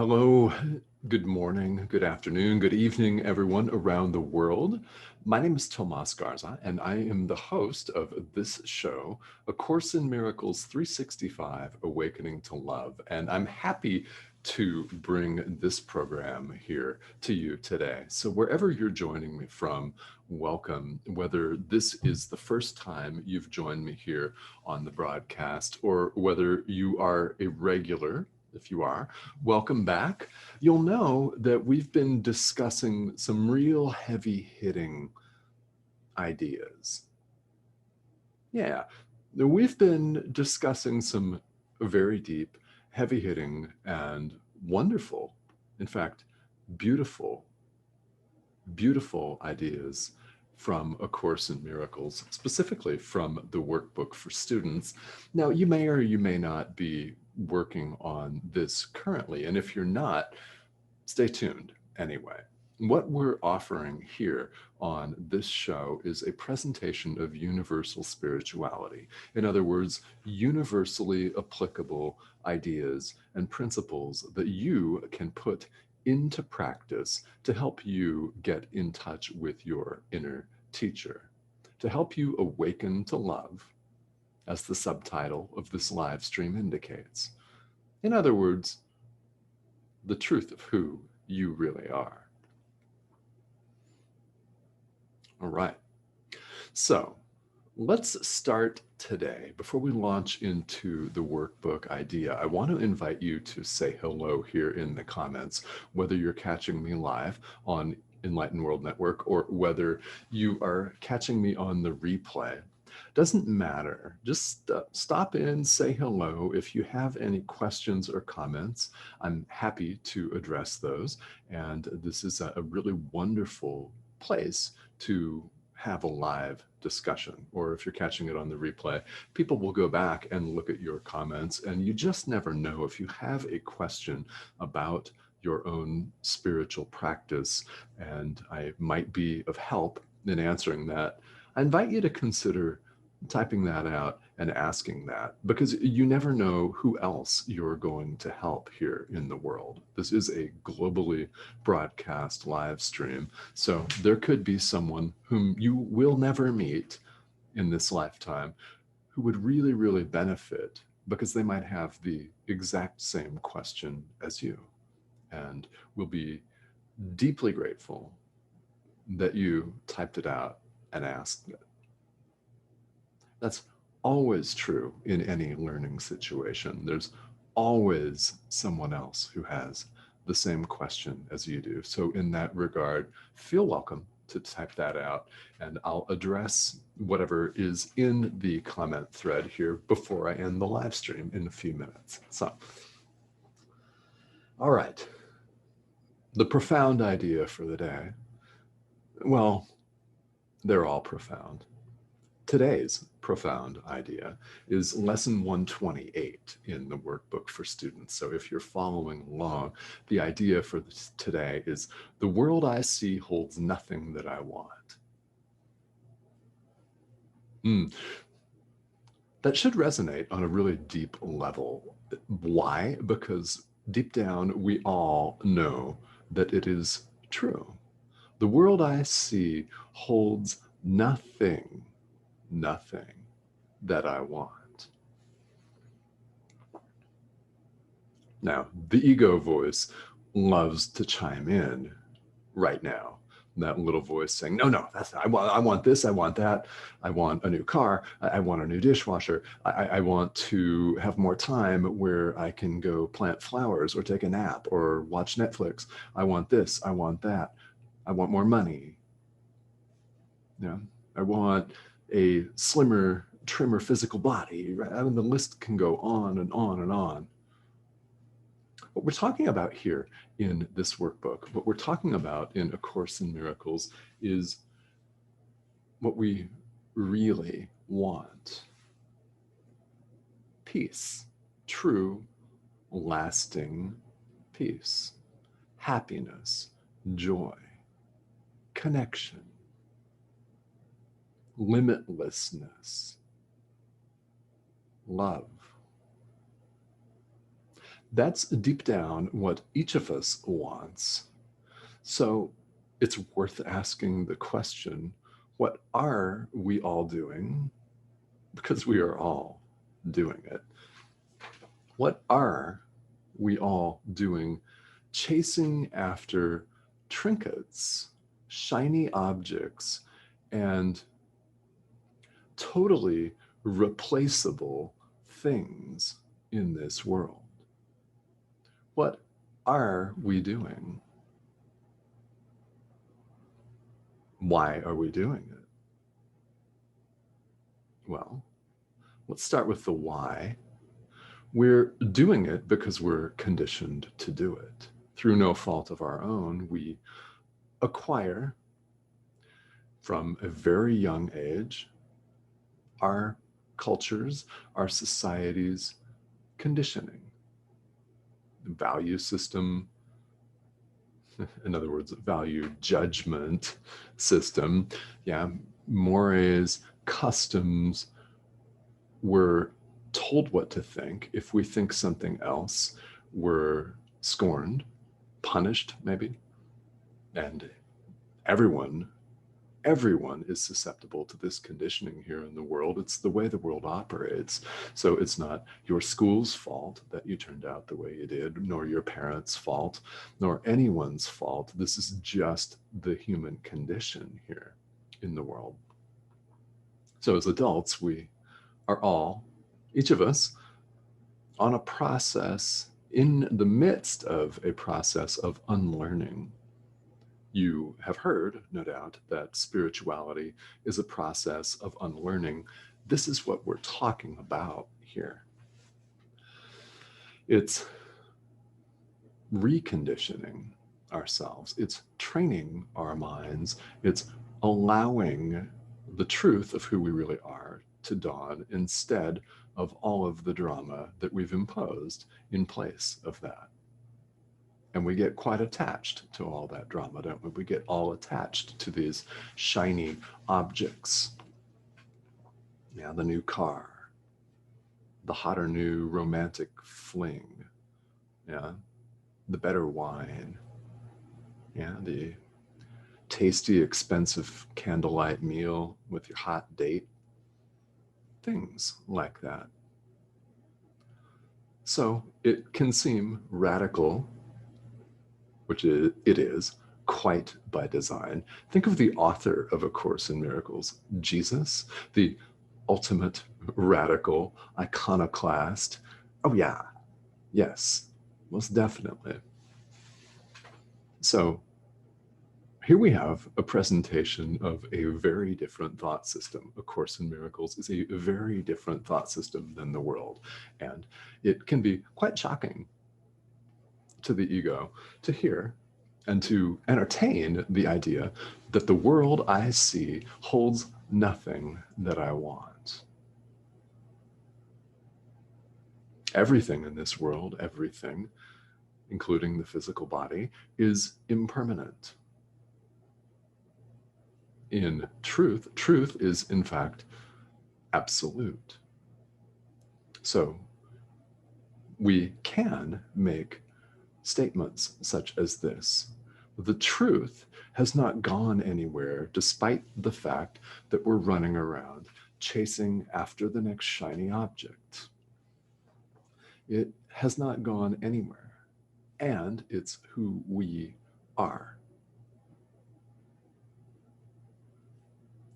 Hello, good morning, good afternoon, good evening, everyone around the world. My name is Tomas Garza, and I am the host of this show, A Course in Miracles 365, Awakening to Love. And I'm happy to bring this program here to you today. So wherever you're joining me from, welcome. Whether this is the first time you've joined me here on the broadcast, or whether you are a regular, if you are, welcome back. You'll know that we've been discussing some real heavy hitting ideas. Yeah, we've been discussing some very deep, heavy hitting, and wonderful, in fact, beautiful, beautiful ideas from A Course in Miracles, specifically from the Workbook for Students. Now, you may or you may not be working on this currently, and if you're not, stay tuned anyway. What we're offering here on this show is a presentation of universal spirituality. In other words, universally applicable ideas and principles that you can put into practice to help you get in touch with your inner teacher, to help you awaken to love, as the subtitle of this live stream indicates. In other words, the truth of who you really are. All right. So let's start today. Before we launch into the workbook idea, I want to invite you to say hello here in the comments, whether you're catching me live on Enlightened World Network or whether you are catching me on the replay. Doesn't matter. Just stop in, say hello. If you have any questions or comments, I'm happy to address those. And this is a really wonderful place to have a live discussion. Or if you're catching it on the replay, people will go back and look at your comments. And you just never know, if you have a question about your own spiritual practice, and I might be of help in answering that, I invite you to consider typing that out and asking that, because you never know who else you're going to help here in the world. This is a globally broadcast live stream, so there could be someone whom you will never meet in this lifetime who would really, really benefit, because they might have the exact same question as you, and will be deeply grateful that you typed it out and asked it. That's always true in any learning situation. There's always someone else who has the same question as you do. So in that regard, feel welcome to type that out, and I'll address whatever is in the comment thread here before I end the live stream in a few minutes. So, all right, the profound idea for the day. Well, they're all profound. Today's profound idea is lesson 128 in the workbook for students. So if you're following along, the idea for today is: the world I see holds nothing that I want. That should resonate on a really deep level. Why? Because deep down, we all know that it is true. The world I see holds nothing that I want. Now, the ego voice loves to chime in right now. That little voice saying, no, that's not, I want this, I want that, I want a new car, I want a new dishwasher, I want to have more time where I can go plant flowers or take a nap or watch Netflix. I want this, I want that, I want more money. Yeah, I want a slimmer, trimmer physical body. I mean, the list can go on and on and on. What we're talking about here in this workbook, what we're talking about in A Course in Miracles, is what we really want. Peace, true, lasting peace, happiness, joy, connection, limitlessness, love. That's deep down what each of us wants. So it's worth asking the question, what are we all doing? Because we are all doing it. What are we all doing chasing after trinkets, shiny objects, and totally replaceable things in this world? What are we doing? Why are we doing it? Well, let's start with the why. We're doing it because we're conditioned to do it. Through no fault of our own, we acquire from a very young age our cultures, our society's conditioning, value system, in other words, value judgment system, yeah, mores, customs. We're told what to think. If we think something else, we're scorned, punished, maybe. And everyone is susceptible to this conditioning here in the world. It's the way the world operates. So it's not your school's fault that you turned out the way you did, nor your parents' fault, nor anyone's fault. This is just the human condition here in the world. So as adults, we are all, each of us, on a process, in the midst of a process of unlearning. You have heard, no doubt, that spirituality is a process of unlearning. This is what we're talking about here. It's reconditioning ourselves. It's training our minds. It's allowing the truth of who we really are to dawn instead of all of the drama that we've imposed in place of that. And we get quite attached to all that drama, don't we? We get all attached to these shiny objects. Yeah, the new car, the hotter new romantic fling, yeah, the better wine, yeah, the tasty, expensive candlelight meal with your hot date, things like that. So it can seem radical, which it is, quite by design. Think of the author of A Course in Miracles, Jesus, the ultimate radical iconoclast. Oh, yeah, yes, most definitely. So here we have a presentation of a very different thought system. A Course in Miracles is a very different thought system than the world. And it can be quite shocking to the ego to hear and to entertain the idea that the world I see holds nothing that I want. Everything in this world, everything, including the physical body, is impermanent. In truth, truth is in fact absolute. So we can make statements such as this. The truth has not gone anywhere, despite the fact that we're running around chasing after the next shiny object. It has not gone anywhere, and it's who we are.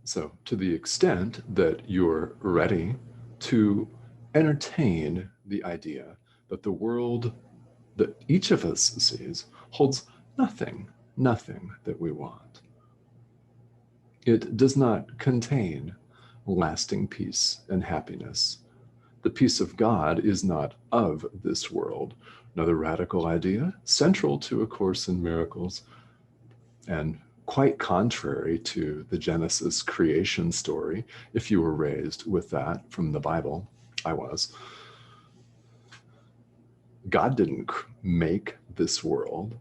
So, to the extent that you're ready to entertain the idea that the world that each of us sees holds nothing that we want. It does not contain lasting peace and happiness. The peace of God is not of this world. Another radical idea, central to A Course in Miracles, and quite contrary to the Genesis creation story, if you were raised with that from the Bible. I was. God didn't make this world.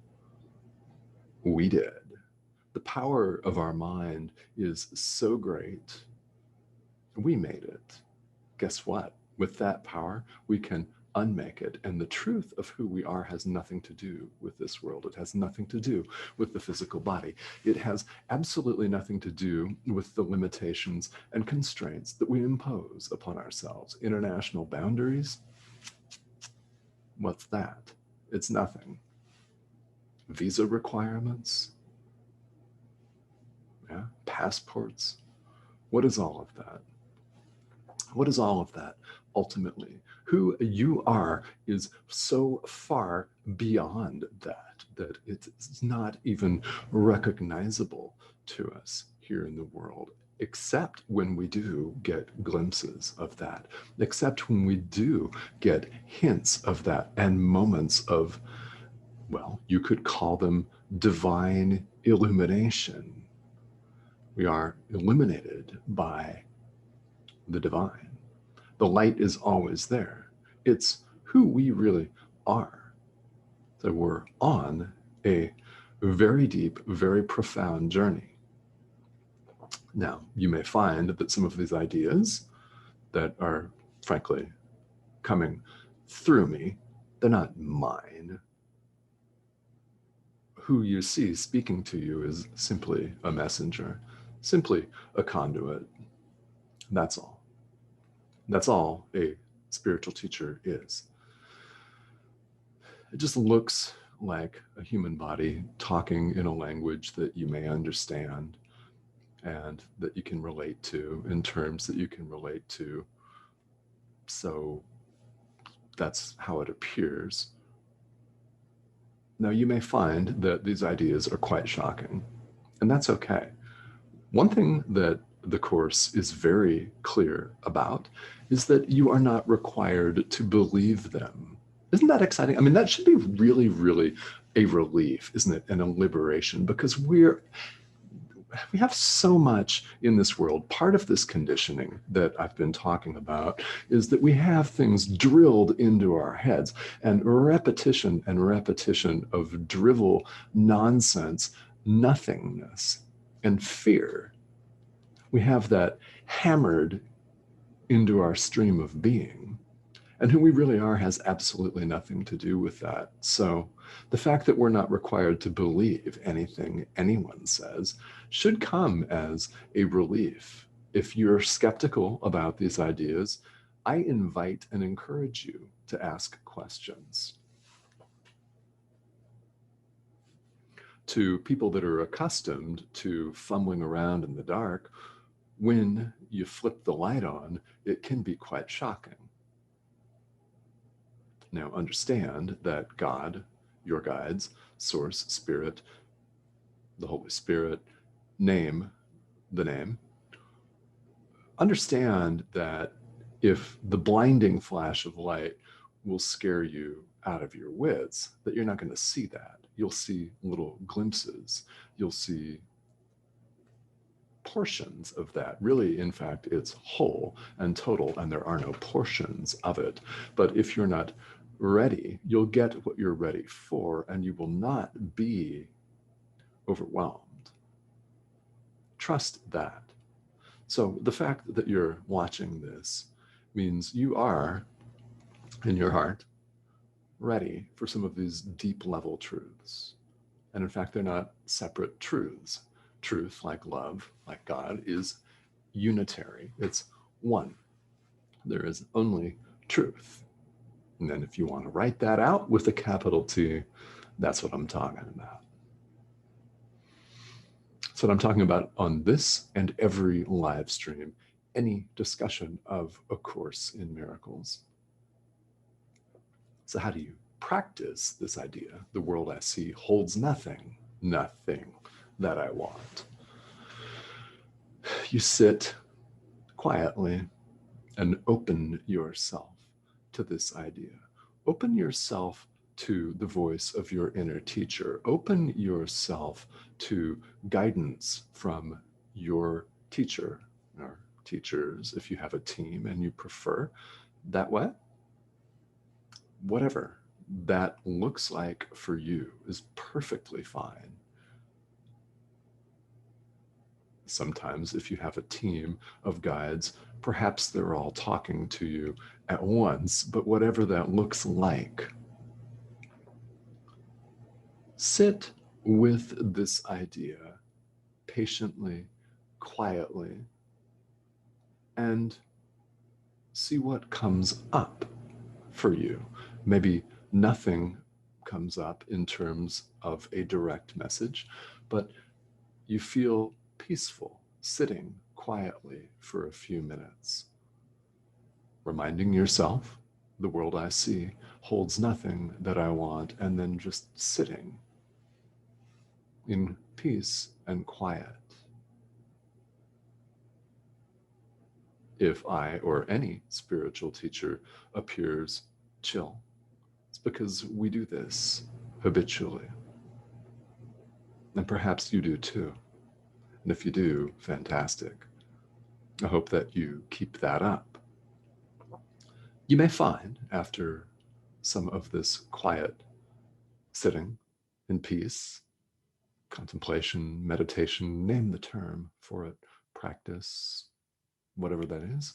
We did. The power of our mind is so great. We made it. Guess what? With that power, we can unmake it. And the truth of who we are has nothing to do with this world. It has nothing to do with the physical body. It has absolutely nothing to do with the limitations and constraints that we impose upon ourselves. International boundaries, what's that? It's nothing. Visa requirements, yeah, passports. What is all of that? What is all of that ultimately? Who you are is so far beyond that, that it's not even recognizable to us here in the world, except when we do get glimpses of that, except when we do get hints of that and moments of, well, you could call them divine illumination. We are illuminated by the divine. The light is always there. It's who we really are. So we're on a very deep, very profound journey. Now, you may find that some of these ideas that are, frankly, coming through me, they're not mine. Who you see speaking to you is simply a messenger, simply a conduit. That's all. That's all a spiritual teacher is. It just looks like a human body talking in a language that you may understand and that you can relate to in terms that you can relate to. So that's how it appears. Now, you may find that these ideas are quite shocking, and that's okay. One thing that the Course is very clear about is that you are not required to believe them. Isn't that exciting? I mean, that should be really, really a relief, isn't it? And a liberation, because we have so much in this world. Part of this conditioning that I've been talking about is that we have things drilled into our heads, and repetition of drivel, nonsense, nothingness, and fear. We have that hammered into our stream of being. And who we really are has absolutely nothing to do with that. So the fact that we're not required to believe anything anyone says should come as a relief. If you're skeptical about these ideas, I invite and encourage you to ask questions. To people that are accustomed to fumbling around in the dark, when you flip the light on, it can be quite shocking. Now, understand that God, your guides, Source, Spirit, the Holy Spirit, name the name. Understand that if the blinding flash of light will scare you out of your wits, that you're not going to see that. You'll see little glimpses. You'll see portions of that. Really, in fact, it's whole and total, and there are no portions of it. But if you're not ready, you'll get what you're ready for, and you will not be overwhelmed. Trust that. So the fact that you're watching this means you are, in your heart, ready for some of these deep level truths. And in fact, they're not separate truths. Truth, like love, like God, is unitary. It's one. There is only truth. And then if you want to write that out with a capital T, that's what I'm talking about. So what I'm talking about on this and every live stream, any discussion of A Course in Miracles. So how do you practice this idea? The world I see holds nothing that I want. You sit quietly and open yourself to this idea. Open yourself to the voice of your inner teacher. Open yourself to guidance from your teacher or teachers if you have a team and you prefer that way. Whatever that looks like for you is perfectly fine. Sometimes if you have a team of guides, perhaps they're all talking to you at once, but whatever that looks like, sit with this idea patiently, quietly, and see what comes up for you. Maybe nothing comes up in terms of a direct message, but you feel peaceful sitting quietly for a few minutes, reminding yourself, the world I see holds nothing that I want, and then just sitting in peace and quiet. If I or any spiritual teacher appears chill, it's because we do this habitually. And perhaps you do too. And if you do, fantastic. I hope that you keep that up. You may find after some of this quiet sitting in peace, contemplation, meditation, name the term for it, practice, whatever that is,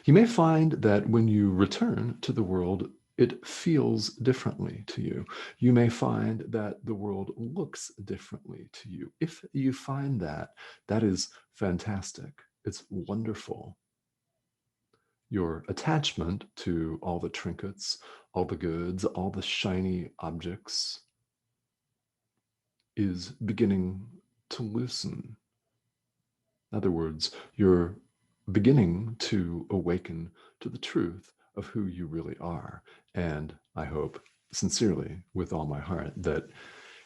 you may find that when you return to the world, it feels differently to you. You may find that the world looks differently to you. If you find that, that is fantastic. It's wonderful. Your attachment to all the trinkets, all the goods, all the shiny objects is beginning to loosen. In other words, you're beginning to awaken to the truth of who you really are. And I hope sincerely, with all my heart, that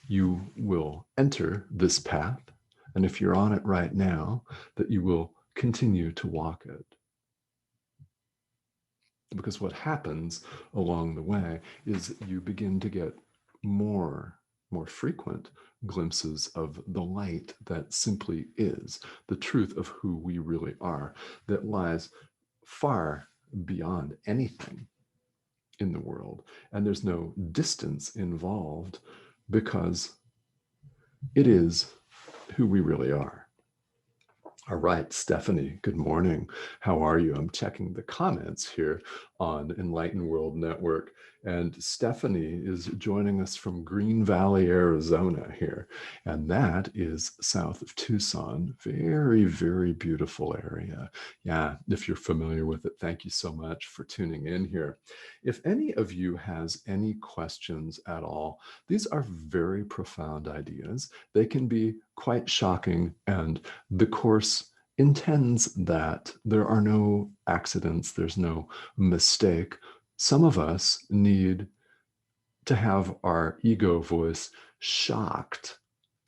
you will enter this path. And if you're on it right now, that you will continue to walk it. Because what happens along the way is you begin to get more frequent glimpses of the light that simply is, the truth of who we really are, that lies far beyond anything in the world. And there's no distance involved because it is who we really are. All right, Stephanie, good morning. How are you? I'm checking the comments here on Enlightened World Network. And Stephanie is joining us from Green Valley, Arizona here. And that is south of Tucson. Very, very beautiful area. Yeah, if you're familiar with it, thank you so much for tuning in here. If any of you has any questions at all, these are very profound ideas. They can be quite shocking, and the Course intends that there are no accidents, there's no mistake. Some of us need to have our ego voice shocked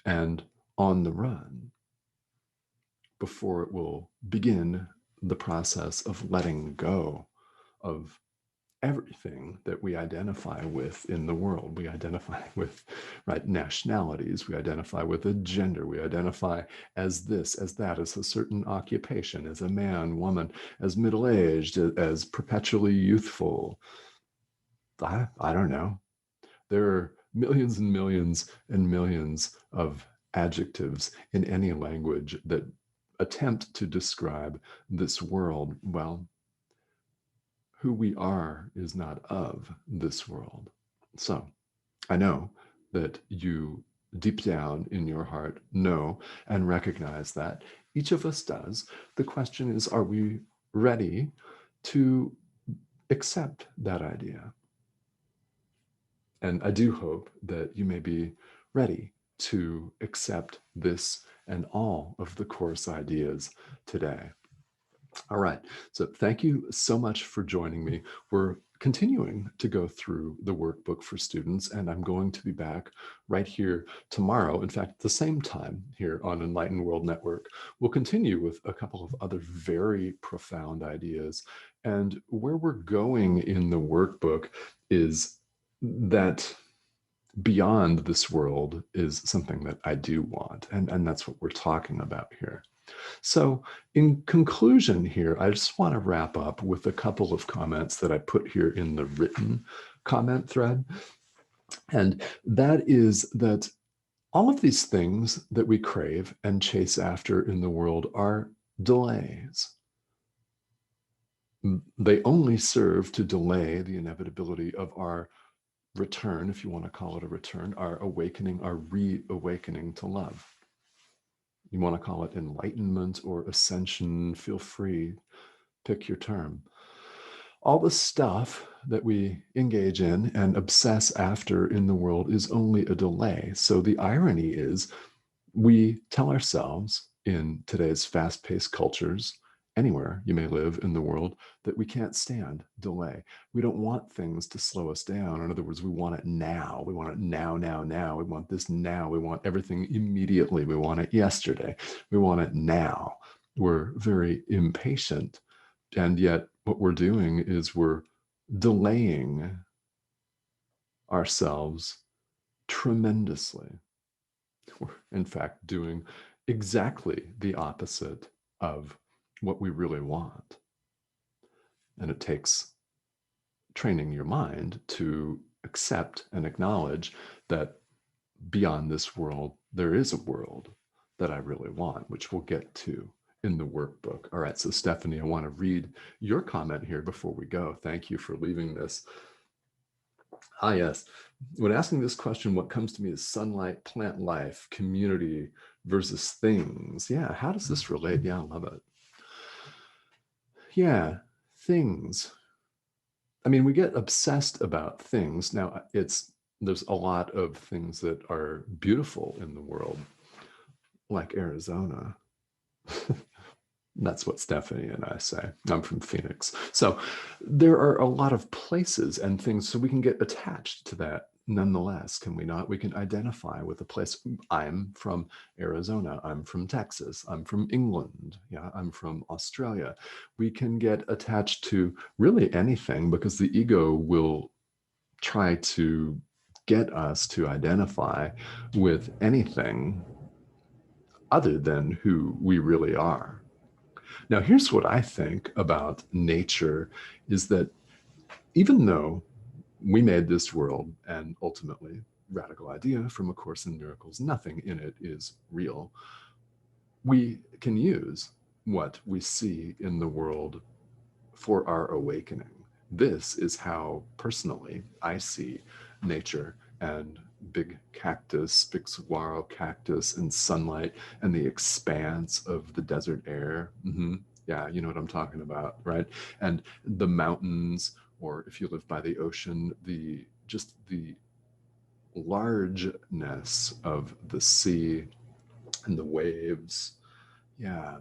and on the run before it will begin the process of letting go of everything that we identify with in the world. We identify with, right, nationalities, we identify with a gender, we identify as this, as that, as a certain occupation, as a man, woman, as middle-aged, as perpetually youthful. I don't know. There are millions and millions and millions of adjectives in any language that attempt to describe this world. Well, who we are is not of this world. So I know that you deep down in your heart know and recognize that. Each of us does. The question is, are we ready to accept that idea? And I do hope that you may be ready to accept this and all of the Course ideas today. All right, so thank you so much for joining me. We're continuing to go through the workbook for students, and I'm going to be back right here tomorrow. In fact, at the same time here on Enlightened World Network. We'll continue with a couple of other very profound ideas. And where we're going in the workbook is that beyond this world is something that I do want, and that's what we're talking about here. So in conclusion here, I just want to wrap up with a couple of comments that I put here in the written comment thread. And that is that All of these things that we crave and chase after in the world are delays. They only serve to delay the inevitability of our return, if you want to call it a return, our awakening, our reawakening to love. You want to call it enlightenment or ascension, feel free, pick your term. All the stuff that we engage in and obsess after in the world is only a delay. So the irony is we tell ourselves in today's fast-paced cultures, anywhere you may live in the world, that we can't stand delay. We don't want things to slow us down. In other words, we want it now. We want it now, now, now. We want this now. We want everything immediately. We want it yesterday. We want it now. We're very impatient. And yet what we're doing is we're delaying ourselves tremendously. We're, in fact, doing exactly the opposite of what we really want. And it takes training your mind to accept and acknowledge that beyond this world, there is a world that I really want, which we'll get to in the workbook. All right, so Stephanie, I want to read your comment here before we go. Thank you for leaving this. Ah, yes. When asking this question, what comes to me is sunlight, plant life, community versus things. Yeah, how does this relate? Yeah, I love it. Yeah, things. I mean, we get obsessed about things. Now, there's a lot of things that are beautiful in the world, like Arizona. That's what Stephanie and I say. I'm from Phoenix. So there are a lot of places and things, so we can get attached to that nonetheless, can we not? We can identify with a place. I'm from Arizona. I'm from Texas. I'm from England. Yeah, I'm from Australia. We can get attached to really anything because the ego will try to get us to identify with anything other than who we really are. Now, here's what I think about nature is that even though we made this world and ultimately, radical idea from A Course in Miracles, nothing in it is real, we can use what we see in the world for our awakening. This is how personally I see nature and big cactus, big saguaro cactus and sunlight and the expanse of the desert air. Yeah, you know what I'm talking about, right? And the mountains, or if you live by the ocean, just the largeness of the sea and the waves. Yeah,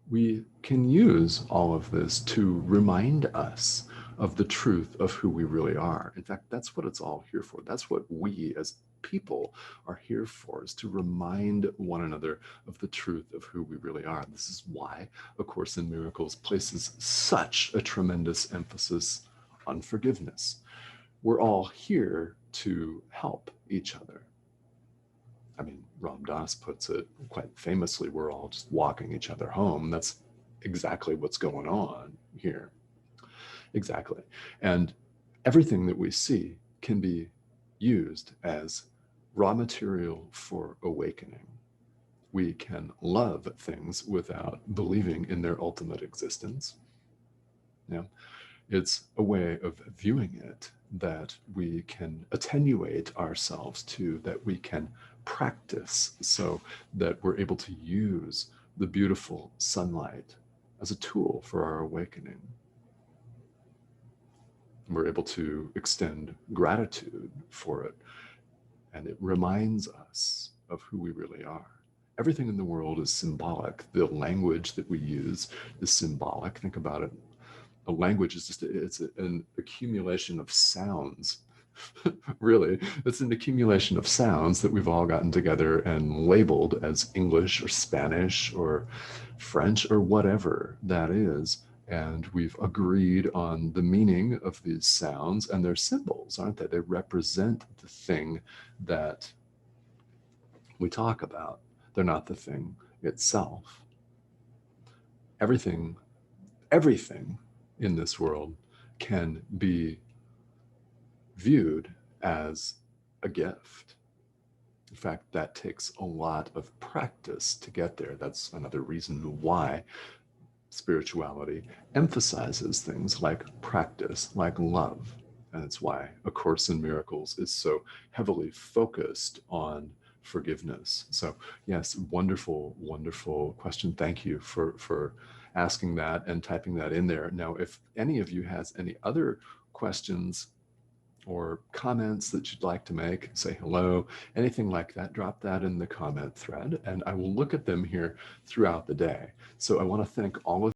we can use all of this to remind us of the truth of who we really are. In fact, that's what it's all here for. That's what we as people are here for, is to remind one another of the truth of who we really are. This is why A Course in Miracles places such a tremendous emphasis on forgiveness. We're all here to help each other. I mean, Ram Dass puts it quite famously, we're all just walking each other home. That's exactly what's going on here. Exactly. And everything that we see can be used as raw material for awakening. We can love things without believing in their ultimate existence. Yeah. It's a way of viewing it that we can attenuate ourselves to, that we can practice so that we're able to use the beautiful sunlight as a tool for our awakening. We're able to extend gratitude for it, and it reminds us of who we really are. Everything in the world is symbolic. The language that we use is symbolic. Think about it. A language is just, it's an accumulation of sounds. Really, it's an accumulation of sounds that we've all gotten together and labeled as English or Spanish or French or whatever that is. And we've agreed on the meaning of these sounds, and they're symbols, aren't they? They represent the thing that we talk about. They're not the thing itself. Everything in this world can be viewed as a gift. In fact, that takes a lot of practice to get there. That's another reason why spirituality emphasizes things like practice, like love. And it's why A Course in Miracles is so heavily focused on forgiveness. So yes, wonderful, wonderful question. Thank you for asking that and typing that in there. Now, if any of you has any other questions or comments that you'd like to make, say hello, anything like that, drop that in the comment thread, and I will look at them here throughout the day. So I want to thank all of